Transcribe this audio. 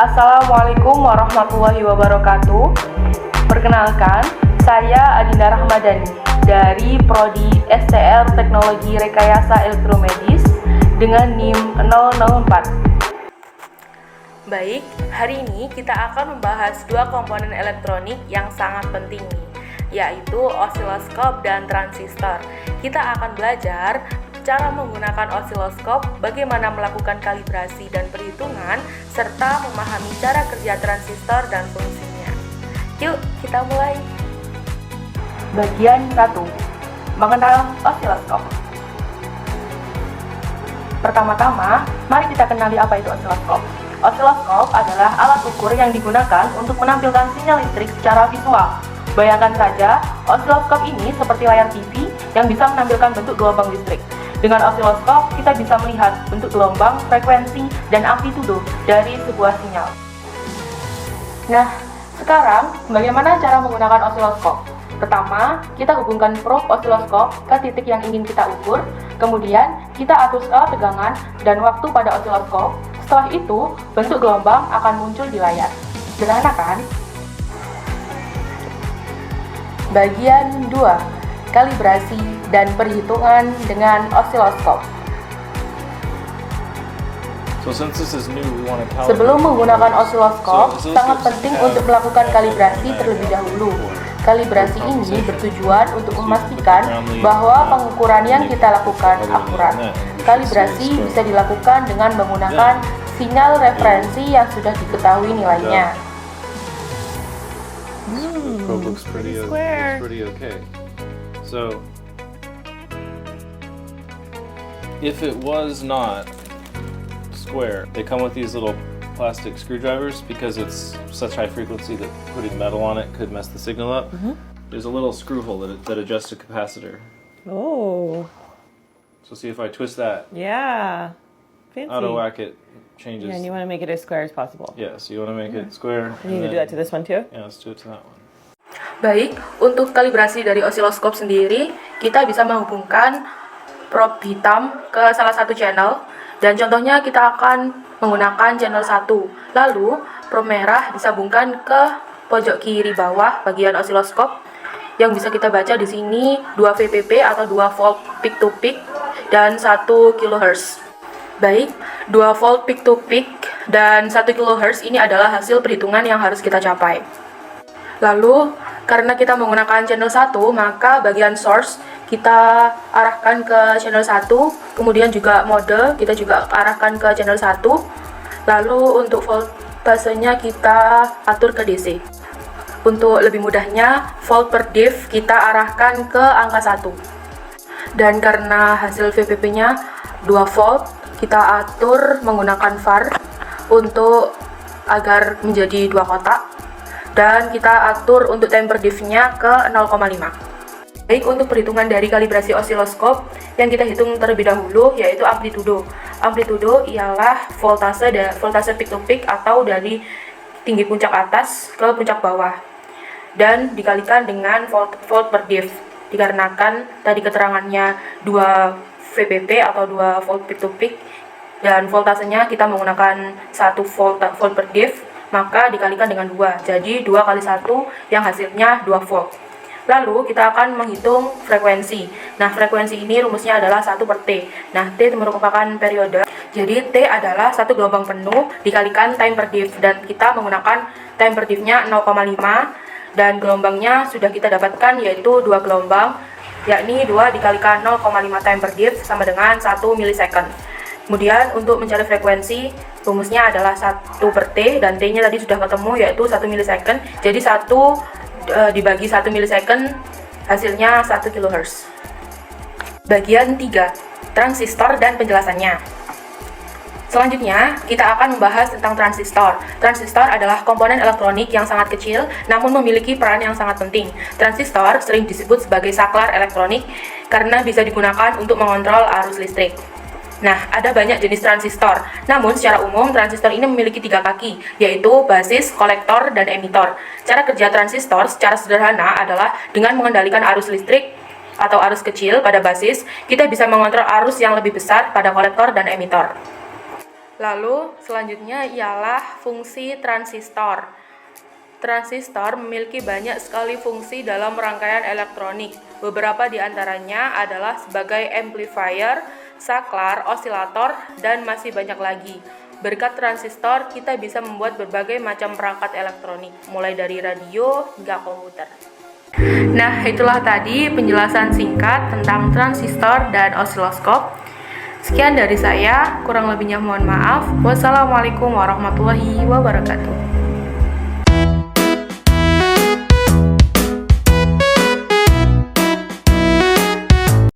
Assalamualaikum warahmatullahi wabarakatuh. Perkenalkan, saya Adinda Rahmadani dari Prodi STR Teknologi Rekayasa Elektromedis dengan NIM 004. Baik, hari ini kita akan membahas dua komponen elektronik yang sangat penting nih, yaitu osiloskop dan transistor. Kita akan belajar cara menggunakan osiloskop, bagaimana melakukan kalibrasi dan perhitungan, serta memahami cara kerja transistor dan fungsinya. Yuk, kita mulai. Bagian 1. Mengenal osiloskop. Pertama-tama, mari kita kenali apa itu osiloskop. Osiloskop adalah alat ukur yang digunakan untuk menampilkan sinyal listrik secara visual. Bayangkan saja, osiloskop ini seperti layar TV yang bisa menampilkan bentuk gelombang listrik. Dengan osiloskop, kita bisa melihat bentuk gelombang, frekuensi, dan amplitudo dari sebuah sinyal. Nah, sekarang bagaimana cara menggunakan osiloskop? Pertama, kita hubungkan probe osiloskop ke titik yang ingin kita ukur, kemudian kita atur skala tegangan dan waktu pada osiloskop. Setelah itu, bentuk gelombang akan muncul di layar. Sederhana kan? Bagian 2. Kalibrasi dan perhitungan dengan osiloskop. Sebelum menggunakan osiloskop, sangat penting untuk melakukan kalibrasi terlebih dahulu. Kalibrasi ini bertujuan untuk memastikan bahwa pengukuran yang kita lakukan akurat. Kalibrasi bisa dilakukan dengan menggunakan sinyal referensi yang sudah diketahui nilainya. Looks pretty okay. So, if it was not square, they come with these little plastic screwdrivers because it's such high frequency that putting metal on it could mess the signal up. There's a little screw hole that adjusts the capacitor. Oh. So see if I twist that, Yeah. Fancy. auto whack it changes. Yeah, and you want to make it as square as possible. Yeah, so you want to make it square. You need to do that to this one too? Yeah, let's do it to that one. Baik, untuk kalibrasi dari osiloskop sendiri, kita bisa menghubungkan probe hitam ke salah satu channel, dan contohnya kita akan menggunakan channel 1. Lalu, probe merah disambungkan ke pojok kiri bawah bagian osiloskop, yang bisa kita baca di sini 2 VPP atau 2 volt peak to peak dan 1 kHz. Baik, 2 volt peak to peak dan 1 kHz ini adalah hasil perhitungan yang harus kita capai. Lalu, karena kita menggunakan channel 1, maka bagian source kita arahkan ke channel 1, kemudian juga mode kita juga arahkan ke channel 1. Lalu untuk voltasenya kita atur ke DC. Untuk lebih mudahnya, volt per div kita arahkan ke angka 1. Dan karena hasil VPP-nya 2 volt, kita atur menggunakan var untuk agar menjadi 2 kotak. Dan kita atur untuk time per div-nya ke 0,5. Baik, untuk perhitungan dari kalibrasi osiloskop yang kita hitung terlebih dahulu yaitu amplitudo. Amplitudo ialah voltase peak to peak atau dari tinggi puncak atas ke puncak bawah, dan dikalikan dengan volt per div. Dikarenakan tadi keterangannya 2 VPP atau 2 volt peak to peak dan voltasenya kita menggunakan 1 volt per div, maka dikalikan dengan 2, jadi 2 kali 1 yang hasilnya 2 volt. Lalu kita akan menghitung frekuensi. Nah, frekuensi ini rumusnya adalah 1 per T. Nah, T merupakan periode, jadi T adalah 1 gelombang penuh dikalikan time per div, dan kita menggunakan time per div-nya 0,5, dan gelombangnya sudah kita dapatkan yaitu 2 gelombang, yakni 2 dikalikan 0,5 time per div sama dengan 1 milisecond. Kemudian untuk mencari frekuensi, rumusnya adalah 1/T, dan T-nya tadi sudah ketemu yaitu 1 milisecond. Jadi 1 dibagi 1 milisecond hasilnya 1 kHz. Bagian 3, transistor dan penjelasannya. Selanjutnya, kita akan membahas tentang transistor. Transistor adalah komponen elektronik yang sangat kecil, namun memiliki peran yang sangat penting. Transistor sering disebut sebagai saklar elektronik karena bisa digunakan untuk mengontrol arus listrik. Nah, ada banyak jenis transistor. Namun, secara umum, transistor ini memiliki 3 kaki, yaitu basis, kolektor, dan emitor. Cara kerja transistor secara sederhana adalah dengan mengendalikan arus listrik atau arus kecil pada basis, kita bisa mengontrol arus yang lebih besar pada kolektor dan emitor. Lalu, selanjutnya ialah fungsi transistor. Transistor memiliki banyak sekali fungsi dalam rangkaian elektronik. Beberapa di antaranya adalah sebagai amplifier, saklar, osilator, dan masih banyak lagi. Berkat transistor, kita bisa membuat berbagai macam perangkat elektronik, mulai dari radio hingga komputer. Nah, itulah tadi penjelasan singkat tentang transistor dan osiloskop. Sekian dari saya, kurang lebihnya mohon maaf. Wassalamualaikum warahmatullahi wabarakatuh.